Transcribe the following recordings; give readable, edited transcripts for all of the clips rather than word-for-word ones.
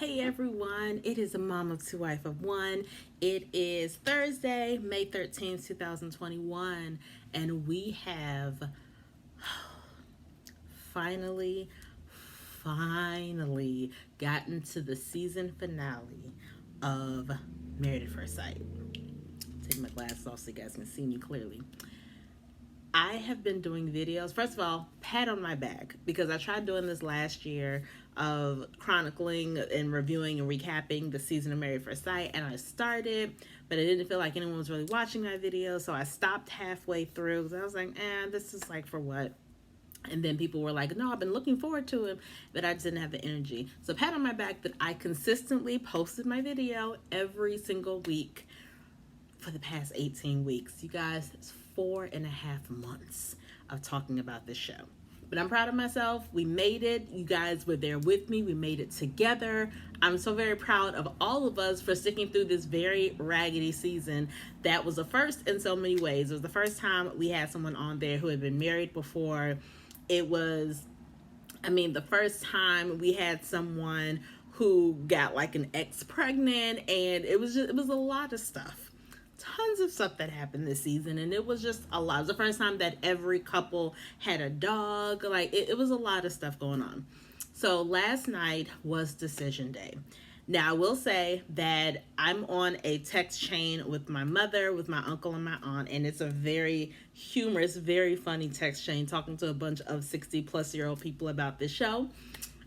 Hey everyone, it is a mom of two, wife of one. It is Thursday, May 13th, 2021, and we have finally, gotten to the season finale of Married at First Sight. Take my glasses off so you guys can see me clearly. I have been doing videos. First of all, pat on my back, because I tried doing this last year of chronicling and reviewing and recapping the season of Married at First Sight, and I started, but I didn't feel like anyone was really watching my videos, so I stopped halfway through because I was like, this is like for what? And then people were like, no, I've been looking forward to it, but I just didn't have the energy. So pat on my back that I consistently posted my video every single week for the past 18 weeks. You guys, it's 4.5 months of talking about this show. But I'm proud of myself. We made it. You guys were there with me. We made it together. I'm so very proud of all of us for sticking through this very raggedy season. That was a first in so many ways. It was the first time we had someone on there who had been married before. It was, the first time we had someone who got like an ex pregnant, and it was a lot of stuff. Tons of stuff that happened this season, and it was just a lot. It was the first time that every couple had a dog. It was a lot of stuff going on. So last night was decision day. Now, I will say that I'm on a text chain with my mother, with my uncle, and my aunt, and it's a very humorous, very funny text chain, talking to a bunch of 60-plus-year-old people about this show,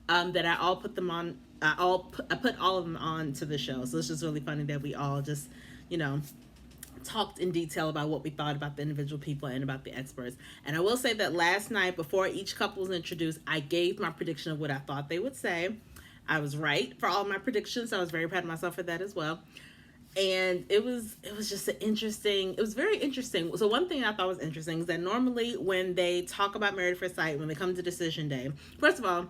that I all put them on. I put all of them on to the show. So it's just really funny that we all just, talked in detail about what we thought about the individual people and about the experts. And I will say that last night, before each couple was introduced, I gave my prediction of what I thought they would say. I was right for all my predictions, so I was very proud of myself for that as well. And it was just it was very interesting. So one thing I thought was interesting is that normally when they talk about Married at First Sight, when they come to decision day, first of all,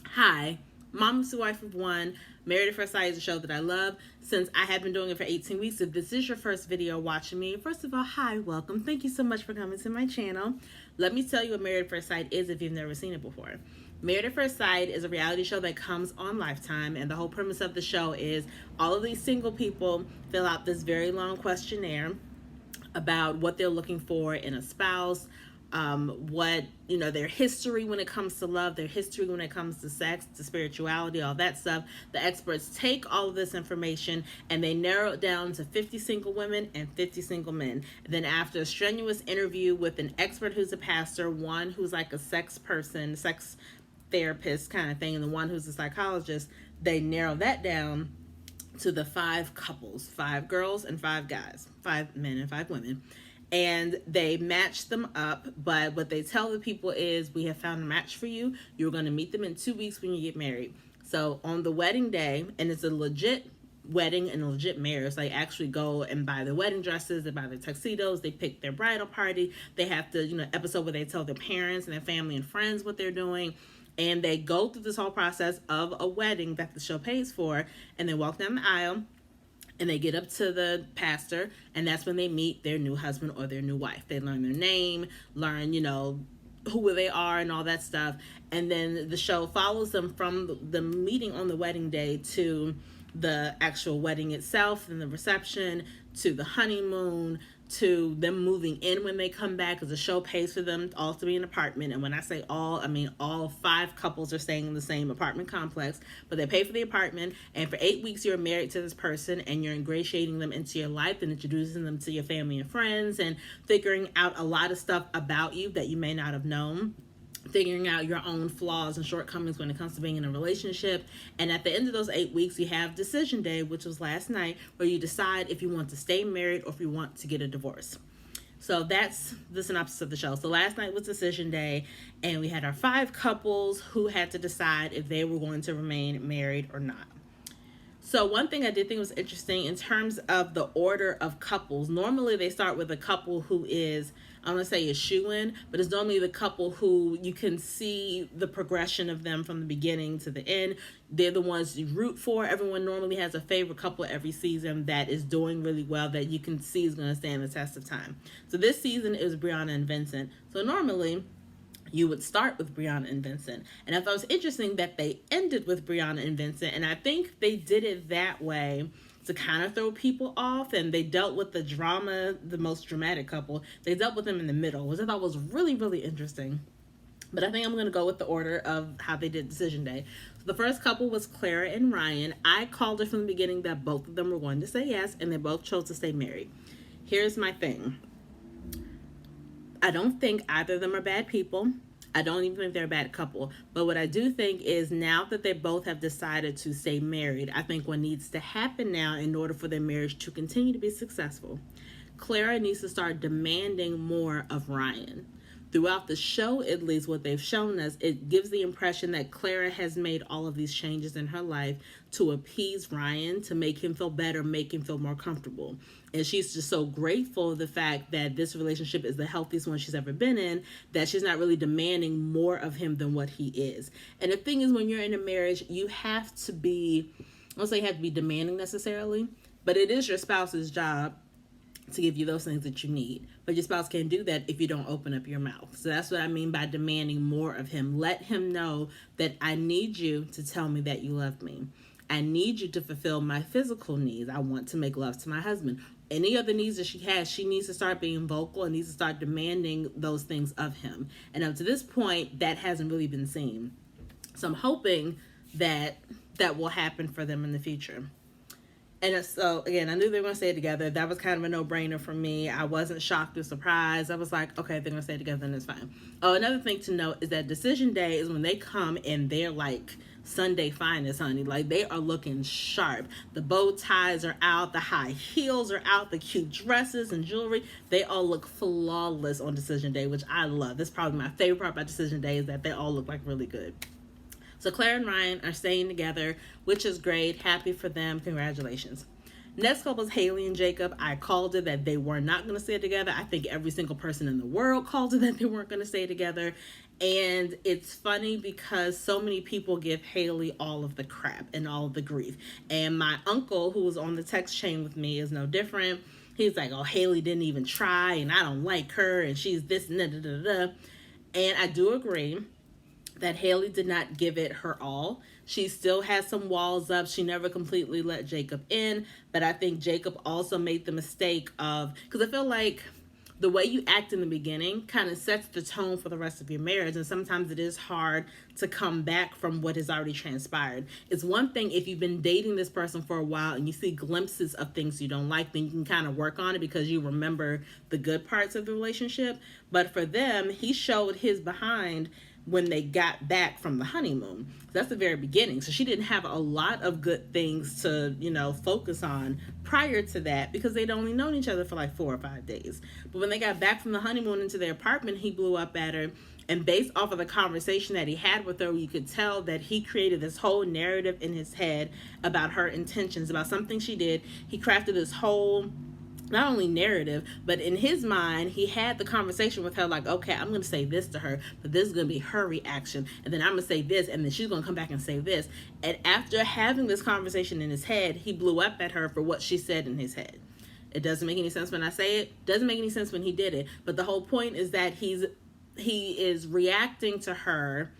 hi, Mom is the wife of one. Married at First Sight is a show that I love. Since I have been doing it for 18 weeks, if this is your first video watching me, first of all, hi, welcome. Thank you so much for coming to my channel. Let me tell you what Married at First Sight is if you've never seen it before. Married at First Sight is a reality show that comes on Lifetime, and the whole premise of the show is all of these single people fill out this very long questionnaire about what they're looking for in a spouse, their history when it comes to love, their history when it comes to sex, to spirituality, all that stuff. The experts take all of this information and they narrow it down to 50 single women and 50 single men. Then after a strenuous interview with an expert who's a pastor, one who's like a sex therapist kind of thing, and the one who's a psychologist, they narrow that down to the 5 couples, 5 girls and 5 guys, 5 men and 5 women. And they match them up, but what they tell the people is, we have found a match for you. You're going to meet them in 2 weeks when you get married. So on the wedding day, and it's a legit wedding and a legit marriage, they actually go and buy their wedding dresses, they buy their tuxedos, they pick their bridal party, they have to, episode where they tell their parents and their family and friends what they're doing. And they go through this whole process of a wedding that the show pays for, and they walk down the aisle. And they get up to the pastor, and that's when they meet their new husband or their new wife. They learn their name, learn, who they are and all that stuff. And then the show follows them from the meeting on the wedding day to the actual wedding itself, and the reception, to the honeymoon, to them moving in when they come back, because the show pays for them all to be in an apartment. And when I say all, I mean all 5 couples are staying in the same apartment complex, but they pay for the apartment. And for 8 weeks you're married to this person, and you're ingratiating them into your life and introducing them to your family and friends, and figuring out a lot of stuff about you that you may not have known, figuring out your own flaws and shortcomings when it comes to being in a relationship. And at the end of those 8 weeks, you have decision day, which was last night, where you decide if you want to stay married or if you want to get a divorce. So that's the synopsis of the show. So last night was decision day, and we had our 5 couples who had to decide if they were going to remain married or not. So one thing I did think was interesting in terms of the order of couples. Normally they start with a couple who is, I'm going to say a shoo-in, but it's normally the couple who you can see the progression of them from the beginning to the end. They're the ones you root for. Everyone normally has a favorite couple every season that is doing really well, that you can see is going to stand the test of time. So this season is Brianna and Vincent. So normally you would start with Brianna and Vincent. And I thought it was interesting that they ended with Brianna and Vincent. And I think they did it that way to kind of throw people off. And they dealt with the drama, the most dramatic couple. They dealt with them in the middle, which I thought was really, really interesting. But I think I'm going to go with the order of how they did Decision Day. So the first couple was Clara and Ryan. I called it from the beginning that both of them were going to say yes, and they both chose to stay married. Here's my thing. I don't think either of them are bad people. I don't even think they're a bad couple. But what I do think is now that they both have decided to stay married, I think what needs to happen now in order for their marriage to continue to be successful, Clara needs to start demanding more of Ryan. Throughout the show, at least what they've shown us, it gives the impression that Clara has made all of these changes in her life to appease Ryan, to make him feel better, make him feel more comfortable. And she's just so grateful of the fact that this relationship is the healthiest one she's ever been in, that she's not really demanding more of him than what he is. And the thing is, when you're in a marriage, you have to be, I don't say you have to be demanding necessarily, but it is your spouse's job to give you those things that you need. But your spouse can't do that if you don't open up your mouth. So that's what I mean by demanding more of him. Let him know that I need you to tell me that you love me. I need you to fulfill my physical needs. I want to make love to my husband. Any other needs that she has, she needs to start being vocal and needs to start demanding those things of him. And up to this point, that hasn't really been seen. So I'm hoping that that will happen for them in the future. And so, again, I knew they were going to stay together. That was kind of a no-brainer for me. I wasn't shocked or surprised. I was like, okay, they're going to stay together and it's fine. Oh, another thing to note is that Decision Day is when they come and they're like Sunday finest, honey. Like, they are looking sharp. The bow ties are out. The high heels are out. The cute dresses and jewelry. They all look flawless on Decision Day, which I love. That's probably my favorite part about Decision Day is that they all look like really good. So Clara and Ryan are staying together, which is great. Happy for them. Congratulations. Next couple is Haley and Jacob. I called it that they were not going to stay together. I think every single person in the world called it that they weren't going to stay together. And it's funny because so many people give Haley all of the crap and all of the grief. And my uncle, who was on the text chain with me, is no different. He's like, oh, Haley didn't even try, and I don't like her, and she's this and da. And I do agree that Haley did not give it her all. She still has some walls up. She never completely let Jacob in, but I think Jacob also made the mistake of, because I feel like the way you act in the beginning kind of sets the tone for the rest of your marriage, and sometimes it is hard to come back from what has already transpired. It's one thing if you've been dating this person for a while and you see glimpses of things you don't like, then you can kind of work on it because you remember the good parts of the relationship. But for them, he showed his behind when they got back from the honeymoon. That's the very beginning. So she didn't have a lot of good things to, focus on prior to that because they'd only known each other for like 4 or 5 days. But when they got back from the honeymoon into their apartment, he blew up at her. And based off of the conversation that he had with her, you could tell that he created this whole narrative in his head about her intentions, about something she did. He crafted this whole not only narrative, but in his mind, he had the conversation with her like, okay, I'm going to say this to her, but this is going to be her reaction. And then I'm going to say this, and then she's going to come back and say this. And after having this conversation in his head, he blew up at her for what she said in his head. It doesn't make any sense when I say it. Doesn't make any sense when he did it. But the whole point is that he is reacting to her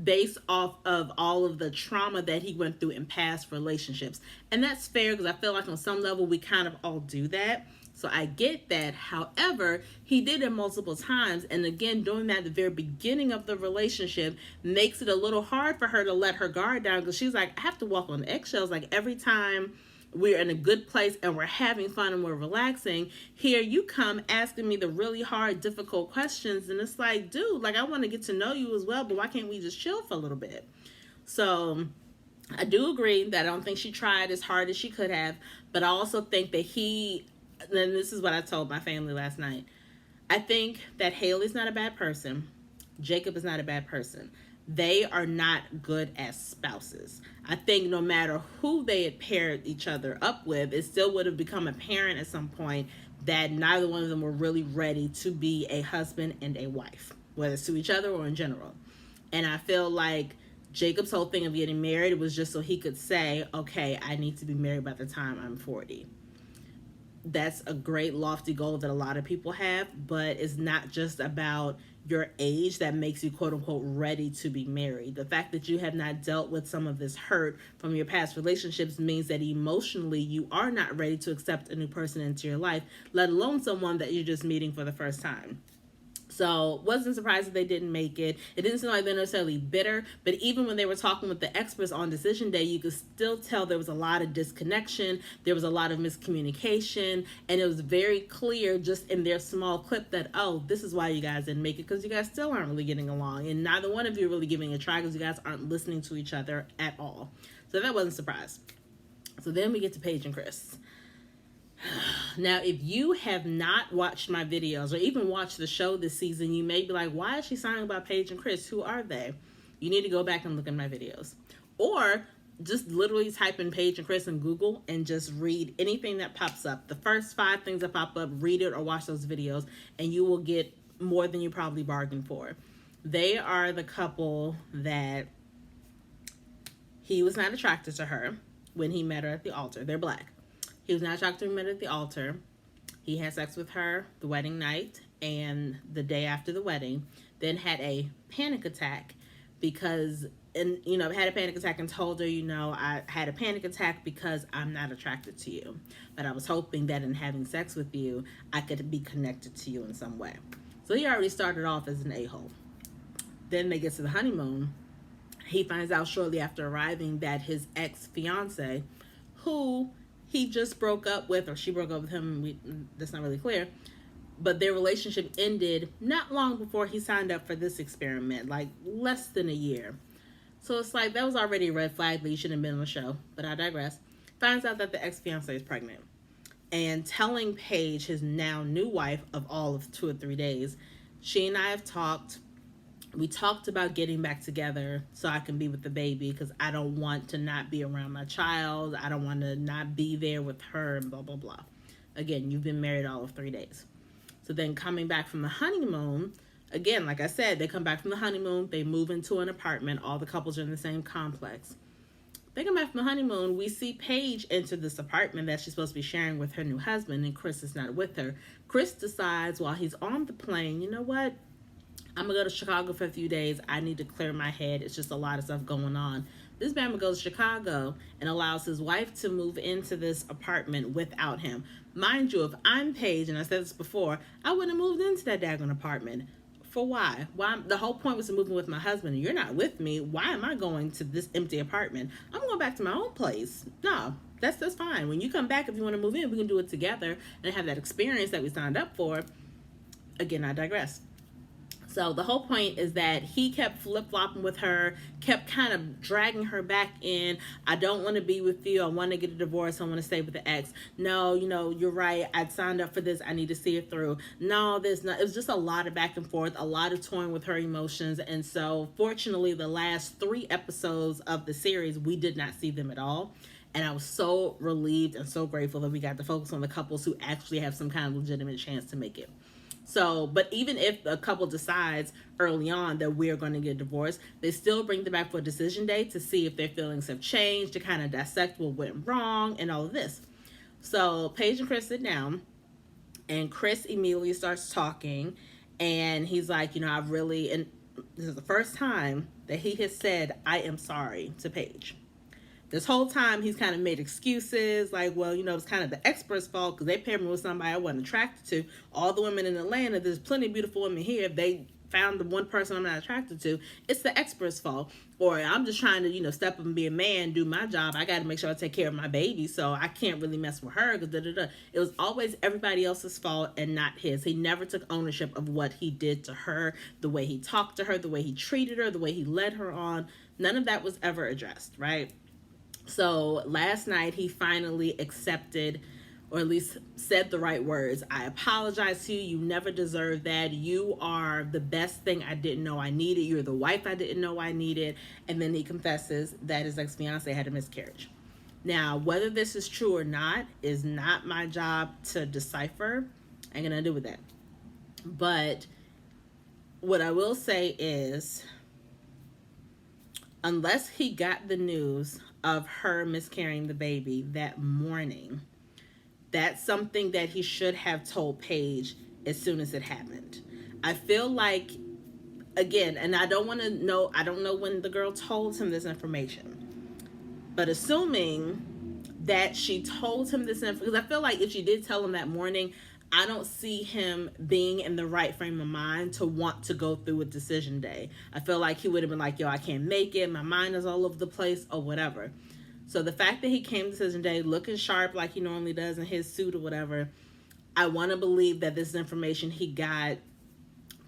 based off of all of the trauma that he went through in past relationships. And that's fair because I feel like on some level we kind of all do that. So I get that. However, he did it multiple times. And again, doing that at the very beginning of the relationship makes it a little hard for her to let her guard down because she's like, I have to walk on eggshells. Like every time we're in a good place and we're having fun and we're relaxing, here you come asking me the really hard, difficult questions. And it's like, dude, like I want to get to know you as well, but why can't we just chill for a little bit? So I do agree that I don't think she tried as hard as she could have, but I also think that and this is what I told my family last night. I think that Haley's not a bad person. Jacob is not a bad person. They are not good as spouses. I think no matter who they had paired each other up with, it still would have become apparent at some point that neither one of them were really ready to be a husband and a wife, whether it's to each other or in general. And I feel like Jacob's whole thing of getting married was just so he could say, okay, I need to be married by the time I'm 40. that's a great lofty goal that a lot of people have, but it's not just about your age that makes you quote unquote ready to be married. The fact that you have not dealt with some of this hurt from your past relationships means that emotionally you are not ready to accept a new person into your life, let alone someone that you're just meeting for the first time. So wasn't surprised that they didn't make it. It didn't seem like they're necessarily bitter, but even when they were talking with the experts on decision day, you could still tell there was a lot of disconnection. There was a lot of miscommunication, and it was very clear just in their small clip that, oh, this is why you guys didn't make it, because you guys still aren't really getting along, and neither one of you are really giving it a try because you guys aren't listening to each other at all. So that wasn't a surprise. So then we get to Paige and Chris. Now, if you have not watched my videos or even watched the show this season, you may be like, why is she signing about Paige and Chris? Who are they? You need to go back and look at my videos. Or just literally type in Paige and Chris in Google and just read anything that pops up. The first 5 things that pop up, read it or watch those videos, and you will get more than you probably bargained for. They are the couple that he was not attracted to her when he met her at the altar. They're black. He was not attracted to her at the altar. He had sex with her the wedding night and the day after the wedding, then had a panic attack because, and had a panic attack and told her, I had a panic attack because I'm not attracted to you. But I was hoping that in having sex with you, I could be connected to you in some way. So he already started off as an a-hole. Then they get to the honeymoon. He finds out shortly after arriving that his ex-fiance, who he just broke up with, or she broke up with him, that's not really clear, but their relationship ended not long before he signed up for this experiment, like less than a year. So it's like, that was already a red flag that you shouldn't have been on the show, but I digress. Finds out that the ex-fiance is pregnant, and telling Paige, his now new wife of all of 2 or 3 days, she and I have talked. We talked about getting back together so I can be with the baby because I don't want to not be around my child. I don't want to not be there with her and blah, blah, blah. Again, you've been married all of 3 days. So then coming back from the honeymoon, again, like I said, they come back from the honeymoon. They move into an apartment. All the couples are in the same complex. They come back from the honeymoon. We see Paige enter this apartment that she's supposed to be sharing with her new husband, and Chris is not with her. Chris decides while he's on the plane, you know what? I'm going to go to Chicago for a few days. I need to clear my head. It's just a lot of stuff going on. This man goes to Chicago and allows his wife to move into this apartment without him. Mind you, if I'm Paige, and I said this before, I wouldn't have moved into that daggone apartment. For why? The whole point was to move in with my husband. You're not with me. Why am I going to this empty apartment? I'm going back to my own place. No, that's fine. When you come back, if you want to move in, we can do it together and have that experience that we signed up for. Again, I digress. So the whole point is that he kept flip-flopping with her, kept kind of dragging her back in. I don't want to be with you. I want to get a divorce. I want to stay with the ex. No, you're right. I signed up for this. I need to see it through. No, there's not. It was just a lot of back and forth, a lot of toying with her emotions. And so fortunately, the last 3 episodes of the series, we did not see them at all. And I was so relieved and so grateful that we got to focus on the couples who actually have some kind of legitimate chance to make it. So, but even if a couple decides early on that we're going to get divorced, they still bring them back for a decision day to see if their feelings have changed, to kind of dissect what went wrong and all of this. So Paige and Chris sit down, and Chris immediately starts talking, and he's like, and this is the first time that he has said, I am sorry to Paige. This whole time, he's kind of made excuses, like, well, it's kind of the expert's fault because they paired me with somebody I wasn't attracted to. All the women in Atlanta, there's plenty of beautiful women here. They found the one person I'm not attracted to. It's the expert's fault. Or I'm just trying to, step up and be a man, do my job. I got to make sure I take care of my baby, so I can't really mess with her. Because It was always everybody else's fault and not his. He never took ownership of what he did to her, the way he talked to her, the way he treated her, the way he led her on. None of that was ever addressed, right? So last night he finally accepted, or at least said the right words. I apologize to you. You never deserved that. You are the best thing I didn't know I needed. You're the wife I didn't know I needed. And then he confesses that his ex-fiance had a miscarriage. Now, whether this is true or not is not my job to decipher. I ain't gonna do with that. But what I will say is, unless he got the news of her miscarrying the baby that morning, that's something that he should have told Paige as soon as it happened. I feel like, again, and I don't know when the girl told him this information, but assuming that she told him this information, because I feel like if she did tell him that morning, I don't see him being in the right frame of mind to want to go through a decision day. I feel like he would have been like, yo, I can't make it, my mind is all over the place, or whatever. So the fact that he came to decision day looking sharp like he normally does in his suit or whatever, I want to believe that this is information he got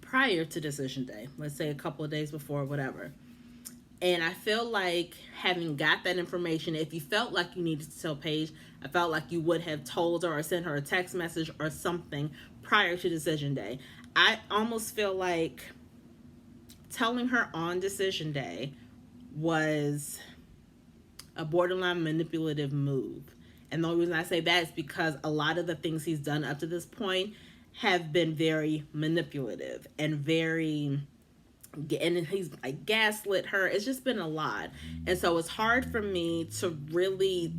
prior to decision day. Let's say a couple of days before or whatever. And I feel like having got that information, if you felt like you needed to tell Paige, I felt like you would have told her or sent her a text message or something prior to decision day. I almost feel like telling her on decision day was a borderline manipulative move. And the only reason I say that is because a lot of the things he's done up to this point have been very manipulative and very, and he's like gaslit her. It's just been a lot. And so it's hard for me to really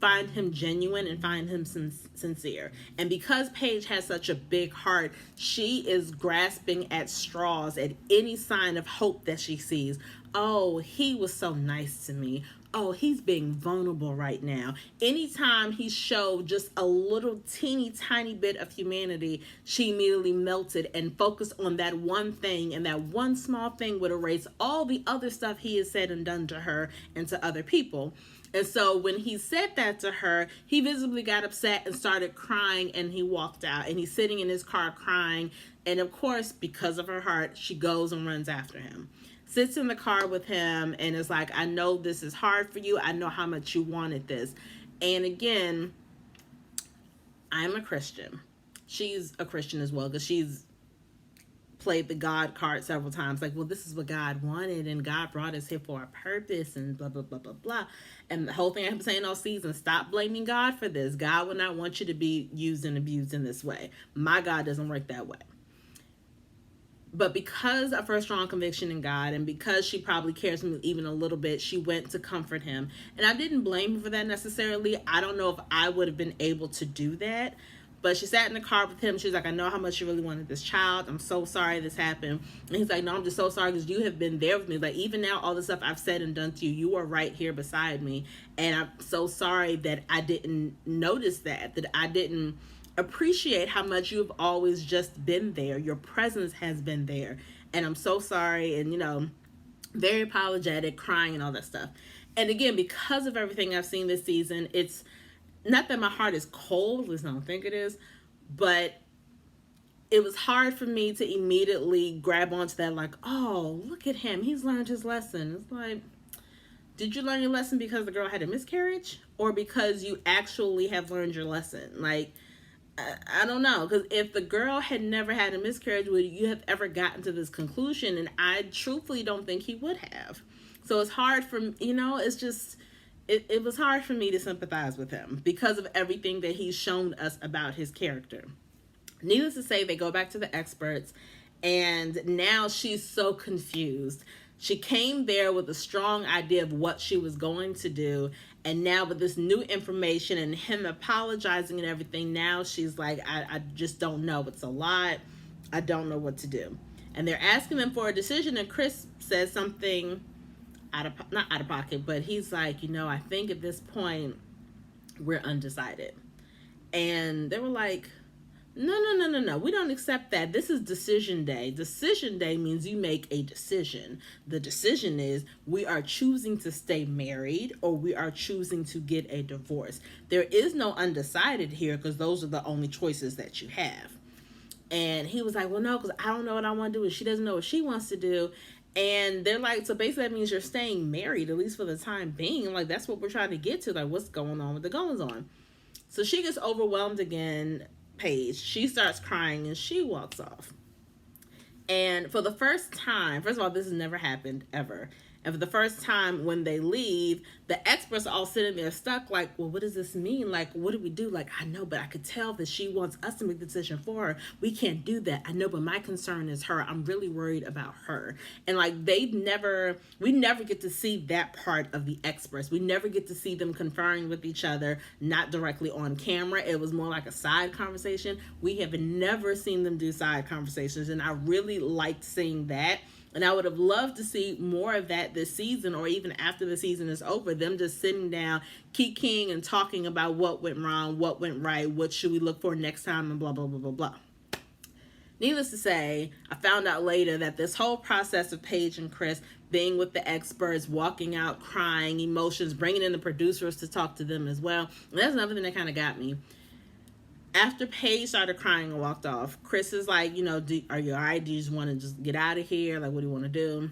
find him genuine and find him sincere. And because Paige has such a big heart, she is grasping at straws at any sign of hope that she sees. Oh, he was so nice to me. Oh, he's being vulnerable right now. Anytime he showed just a little teeny tiny bit of humanity, she immediately melted and focused on that one thing, and that one small thing would erase all the other stuff he has said and done to her and to other people. And so when he said that to her, he visibly got upset and started crying, and he walked out, and he's sitting in his car crying. And of course, because of her heart, she goes and runs after him. Sits in the car with him and is like, I know this is hard for you. I know how much you wanted this. And again, I'm a Christian. She's a Christian as well, because she's played the God card several times. Like, well, this is what God wanted, and God brought us here for a purpose, and blah, blah, blah, blah, blah. And the whole thing I've been saying all season, stop blaming God for this. God would not want you to be used and abused in this way. My God doesn't work that way. But because of her strong conviction in God, and because she probably cares for him even a little bit, she went to comfort him. And I didn't blame her for that necessarily. I don't know if I would have been able to do that. But she sat in the car with him. She's like, I know how much you really wanted this child. I'm so sorry this happened. And he's like, no, I'm just so sorry because you have been there with me. Like, even now, all the stuff I've said and done to you, you are right here beside me. And I'm so sorry that I didn't notice that I didn't appreciate how much you've always just been there. Your presence has been there. And I'm so sorry. And, very apologetic, crying and all that stuff. And again, because of everything I've seen this season, it's not that my heart is cold, at least I don't think it is, but it was hard for me to immediately grab onto that, like, oh, look at him. He's learned his lesson. It's like, did you learn your lesson because the girl had a miscarriage, or because you actually have learned your lesson? Like, I don't know, because if the girl had never had a miscarriage, would you have ever gotten to this conclusion? And I truthfully don't think he would have. So it's hard for, it's just, it was hard for me to sympathize with him because of everything that he's shown us about his character. Needless to say, they go back to the experts, and now she's so confused. She came there with a strong idea of what she was going to do, and now with this new information and him apologizing and everything, now she's like, I just don't know. It's a lot. I don't know what to do. And they're asking them for a decision, and Chris says something not out of pocket, but he's like, I think at this point we're undecided. And they were like, no, we don't accept that. This is decision day. Decision day means you make a decision. The decision is we are choosing to stay married, or we are choosing to get a divorce. There is no undecided here, because those are the only choices that you have. And he was like, well, no, because I don't know what I want to do, and she doesn't know what she wants to do. And they're like, so basically that means you're staying married, at least for the time being. Like, that's what we're trying to get to. Like, what's going on with the goings on? So she gets overwhelmed again, Paige. She starts crying and she walks off. And for the first time, first of all, this has never happened ever. And for the first time when they leave, the experts are all sitting there stuck like, well, what does this mean? Like, what do we do? Like, I know, but I could tell that she wants us to make the decision for her. We can't do that. I know, but my concern is her. I'm really worried about her. And like, we never get to see that part of the experts. We never get to see them conferring with each other, not directly on camera. It was more like a side conversation. We have never seen them do side conversations, and I really liked seeing that. And I would have loved to see more of that this season, or even after the season is over, them just sitting down, kikiing and talking about what went wrong, what went right, what should we look for next time, and blah, blah, blah, blah, blah. Needless to say, I found out later that this whole process of Paige and Chris being with the experts, walking out, crying, emotions, bringing in the producers to talk to them as well. And that's another thing that kind of got me. After Paige started crying and walked off, Chris is like, you know, are you all right? Do you just want to just get out of here? Like, what do you want to do?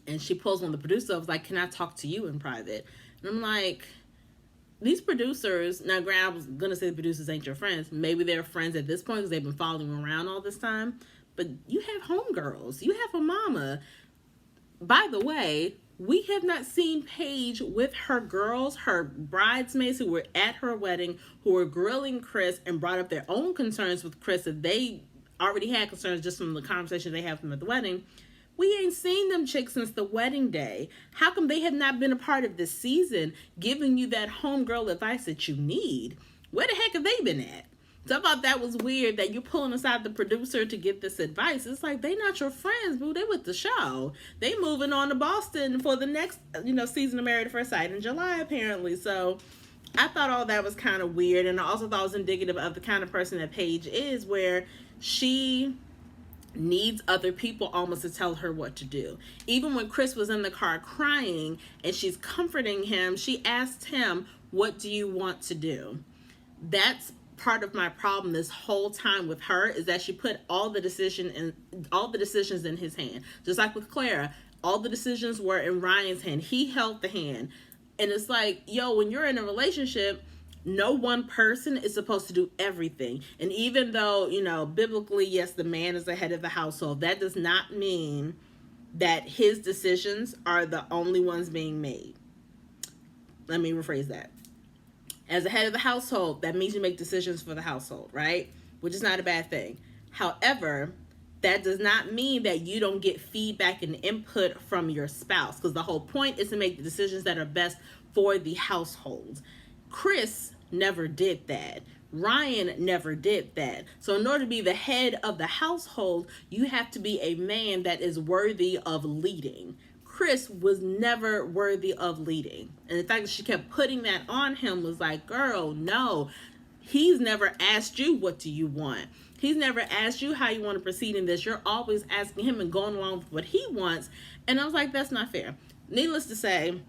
And she pulls one of the producers, was like, can I talk to you in private? And I'm like, these producers, now granted, I was going to say the producers ain't your friends. Maybe they're friends at this point because they've been following you around all this time. But you have homegirls. You have a mama. By the way, we have not seen Paige with her girls, her bridesmaids who were at her wedding, who were grilling Chris and brought up their own concerns with Chris if they already had concerns just from the conversation they had with him at the wedding. We ain't seen them chicks since the wedding day. How come they have not been a part of this season, giving you that homegirl advice that you need? Where the heck have they been at? So I thought that was weird that you're pulling aside the producer to get this advice. It's like, they not your friends, boo. They with the show. They moving on to Boston for the next, season of Married at First Sight in July, apparently. So I thought all that was kind of weird. And I also thought it was indicative of the kind of person that Paige is, where she needs other people almost to tell her what to do. Even when Chris was in the car crying and she's comforting him, she asked him, what do you want to do? That's part of my problem this whole time with her, is that she put all the decisions in his hand. Just like with Clara, all the decisions were in Ryan's hand. He held the hand. And it's like, when you're in a relationship, no one person is supposed to do everything. And even though, biblically, yes, the man is the head of the household, that does not mean that his decisions are the only ones being made. Let me rephrase that. As a head of the household, that means you make decisions for the household, right? Which is not a bad thing. However, that does not mean that you don't get feedback and input from your spouse, because the whole point is to make the decisions that are best for the household. Chris never did that. Ryan never did that. So in order to be the head of the household, you have to be a man that is worthy of leading. Chris was never worthy of leading. And the fact that she kept putting that on him was like, girl, no. He's never asked you, what do you want? He's never asked you how you want to proceed in this. You're always asking him and going along with what he wants. And I was like, that's not fair. Needless to say,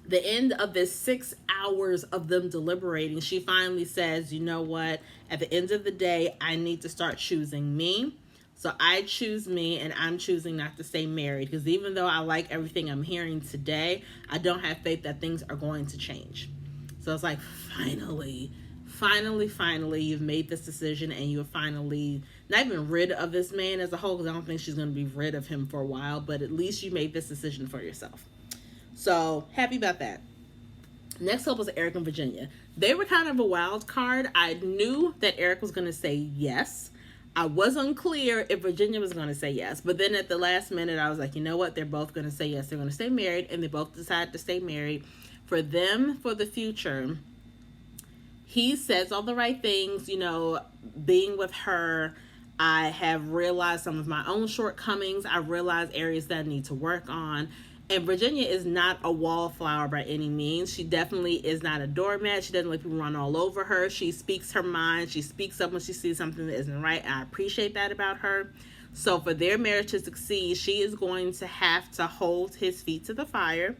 the end of this 6 hours of them deliberating, she finally says, you know what? At the end of the day, I need to start choosing me. So I choose me, and I'm choosing not to stay married, because even though I like everything I'm hearing today, I don't have faith that things are going to change. So it's like, finally, you've made this decision, and you're finally not even rid of this man as a whole, because I don't think she's going to be rid of him for a while, but at least you made this decision for yourself. So happy about that. Next up was Eric and Virginia. They were kind of a wild card. I knew that Eric was going to say yes. I was unclear if Virginia was going to say yes. But then at the last minute, I was like, you know what? They're both going to say yes. They're going to stay married, and they both decided to stay married. For them, for the future, he says all the right things. Being with her, I have realized some of my own shortcomings. I realized areas that I need to work on. And Virginia is not a wallflower by any means. She definitely is not a doormat. She doesn't let people run all over her. She speaks her mind. She speaks up when she sees something that isn't right. I appreciate that about her. So for their marriage to succeed, she is going to have to hold his feet to the fire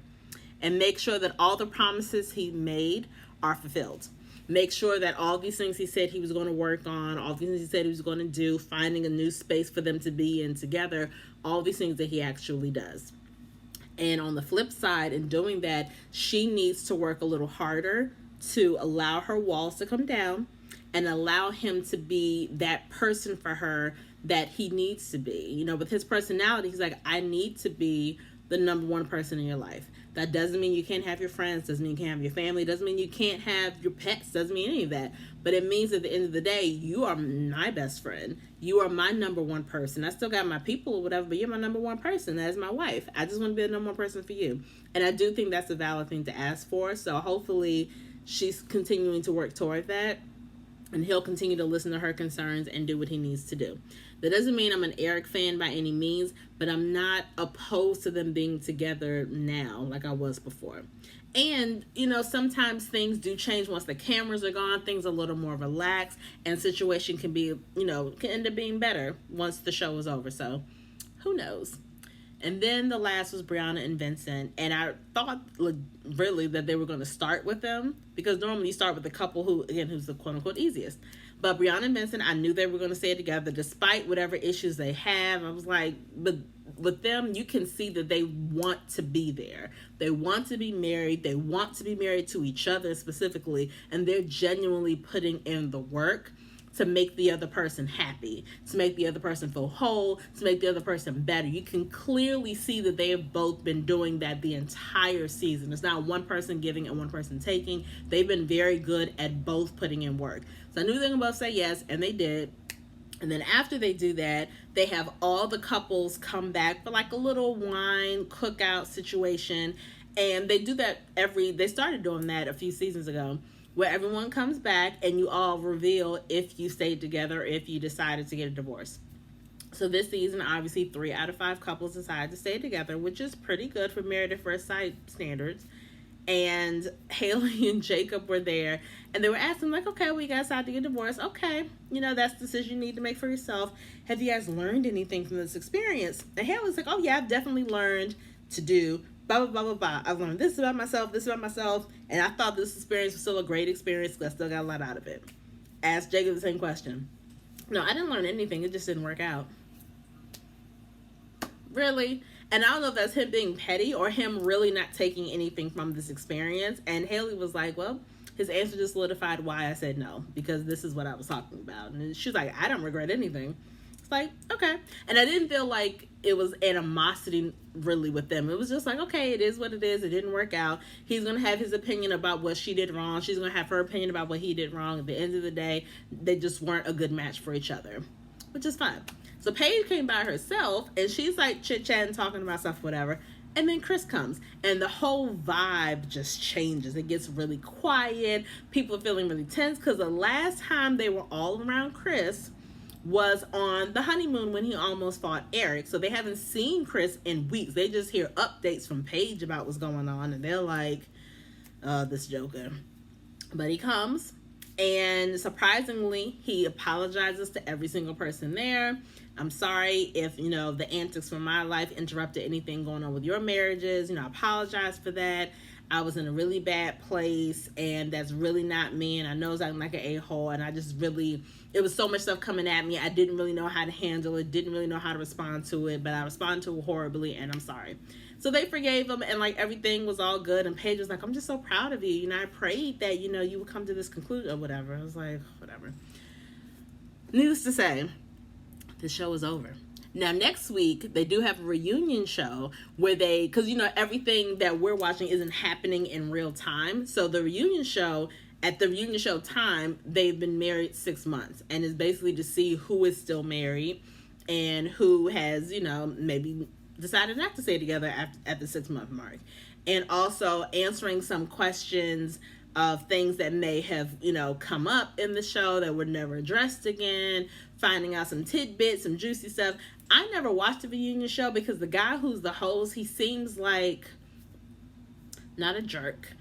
and make sure that all the promises he made are fulfilled. Make sure that all these things he said he was going to work on, all these things he said he was going to do, finding a new space for them to be in together, all these things that he actually does. And on the flip side, in doing that, she needs to work a little harder to allow her walls to come down and allow him to be that person for her that he needs to be. With his personality, he's like, I need to be the number one person in your life. That doesn't mean you can't have your friends, doesn't mean you can't have your family, doesn't mean you can't have your pets, doesn't mean any of that. But it means at the end of the day, you are my best friend. You are my number one person. I still got my people or whatever, but you're my number one person. That is my wife. I just want to be the number one person for you. And I do think that's a valid thing to ask for. So hopefully she's continuing to work toward that. And he'll continue to listen to her concerns and do what he needs to do. That doesn't mean I'm an Eric fan by any means, but I'm not opposed to them being together now like I was before. And, sometimes things do change once the cameras are gone. Things are a little more relaxed, and situation can be, can end up being better once the show is over. So, who knows? And then the last was Brianna and Vincent. And I thought really that they were going to start with them, because normally you start with the couple who's the quote unquote easiest. But Brianna and Vincent, I knew they were going to stay together despite whatever issues they have. I was like, but with them, you can see that they want to be there. They want to be married. They want to be married to each other specifically. And they're genuinely putting in the work to make the other person happy, to make the other person feel whole, to make the other person better. You can clearly see that they have both been doing that the entire season. It's not one person giving and one person taking. They've been very good at both putting in work. So I knew they were both say yes, and they did. And then after they do that, they have all the couples come back for like a little wine cookout situation. And they do that they started doing that a few seasons ago, where everyone comes back and you all reveal if you stayed together or if you decided to get a divorce. So this season, obviously 3 out of 5 couples decided to stay together, which is pretty good for Married at First Sight standards. And Haley and Jacob were there, and they were asking, like, okay, we guys decided to get divorced. Okay, that's the decision you need to make for yourself. Have you guys learned anything from this experience? And Haley's like, oh yeah, I've definitely learned to do blah, blah, blah, blah, blah. I've learned this about myself, and I thought this experience was still a great experience because I still got a lot out of it. Asked Jacob the same question. No, I didn't learn anything. It just didn't work out. Really? And I don't know if that's him being petty or him really not taking anything from this experience. And Haley was like, well, his answer just solidified why I said no, because this is what I was talking about. And she was like, I don't regret anything. It's like, okay. And I didn't feel like it was animosity really with them. It was just like, okay, it is what it is. It didn't work out. He's going to have his opinion about what she did wrong. She's going to have her opinion about what he did wrong. At the end of the day, they just weren't a good match for each other, which is fine. So Paige came by herself, and she's like chit-chatting, talking about stuff, whatever. And then Chris comes, and the whole vibe just changes. It gets really quiet. People are feeling really tense, because the last time they were all around Chris was on the honeymoon when he almost fought Eric. So they haven't seen Chris in weeks. They just hear updates from Paige about what's going on, and they're like, this joker. But he comes, and surprisingly, he apologizes to every single person there. I'm sorry if, the antics from my life interrupted anything going on with your marriages. I apologize for that. I was in a really bad place, and that's really not me. And I know I'm like an a-hole, and I just really, it was so much stuff coming at me. I didn't really know how to handle it, didn't really know how to respond to it, but I responded to it horribly, and I'm sorry. So they forgave him, and like everything was all good. And Paige was like, I'm just so proud of you. I prayed that, you would come to this conclusion or whatever. I was like, whatever. Needless to say, the show is over. Now, next week, they do have a reunion show where because, everything that we're watching isn't happening in real time. So the reunion show, at the reunion show time, they've been married 6 months. And it's basically to see who is still married and who has, maybe decided not to stay together at the 6-month mark. And also answering some questions of things that may have, come up in the show that were never addressed again, finding out some tidbits, some juicy stuff. I never watched the reunion show because the guy who's the host, he seems like, not a jerk,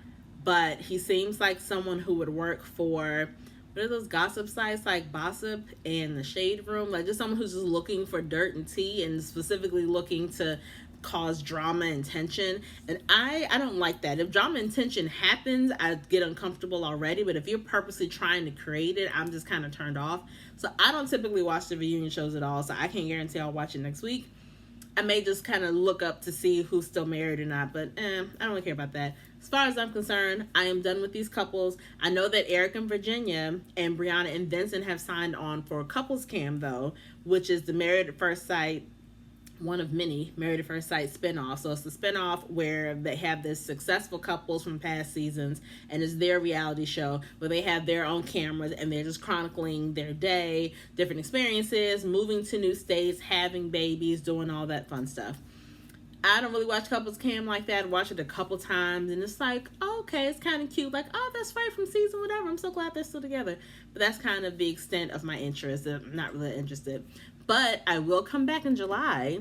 but he seems like someone who would work for, what are those gossip sites like Gossip and the Shade Room? Like just someone who's just looking for dirt and tea and specifically looking to cause drama and tension. And I don't like that. If drama and tension happens, I get uncomfortable already. But if you're purposely trying to create it, I'm just kind of turned off. So I don't typically watch the reunion shows at all. So I can't guarantee I'll watch it next week. I may just kind of look up to see who's still married or not. But I don't really care about that. As far as I'm concerned, I am done with these couples. I know that Eric and Virginia and Brianna and Vincent have signed on for a couples cam, though, which is the Married at First Sight one of many Married at First Sight spinoffs. So it's the spinoff where they have this successful couples from past seasons, and it's their reality show where they have their own cameras and they're just chronicling their day, different experiences, moving to new states, having babies, doing all that fun stuff. I don't really watch couples cam like that. I watch it a couple times, and it's like, oh, okay, it's kind of cute. Like, oh, that's right from season whatever. I'm so glad they're still together. But that's kind of the extent of my interest. I'm not really interested. But I will come back in July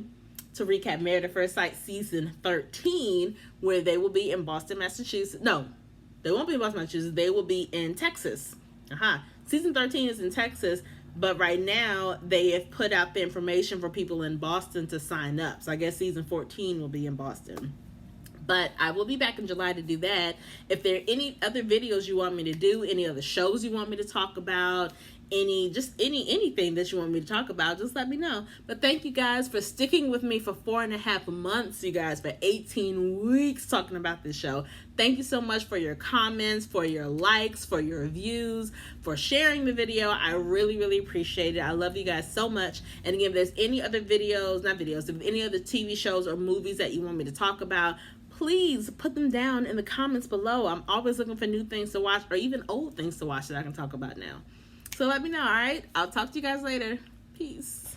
to recap Married at First Sight season 13, where they will be in Boston, Massachusetts. No, they won't be in Boston, Massachusetts. They will be in Texas. Season 13 is in Texas. But right now, they have put out the information for people in Boston to sign up. So I guess season 14 will be in Boston. But I will be back in July to do that. If there are any other videos you want me to do, any other shows you want me to talk about, anything that you want me to talk about, just let me know. But thank you guys for sticking with me for 4.5 months, you guys, for 18 weeks talking about this show. Thank you so much for your comments, for your likes, for your views, for sharing the video. I really, really appreciate it. I love you guys so much. And again, if there's any other if any other TV shows or movies that you want me to talk about, please put them down in the comments below. I'm always looking for new things to watch, or even old things to watch that I can talk about now. So let me know, all right? I'll talk to you guys later. Peace.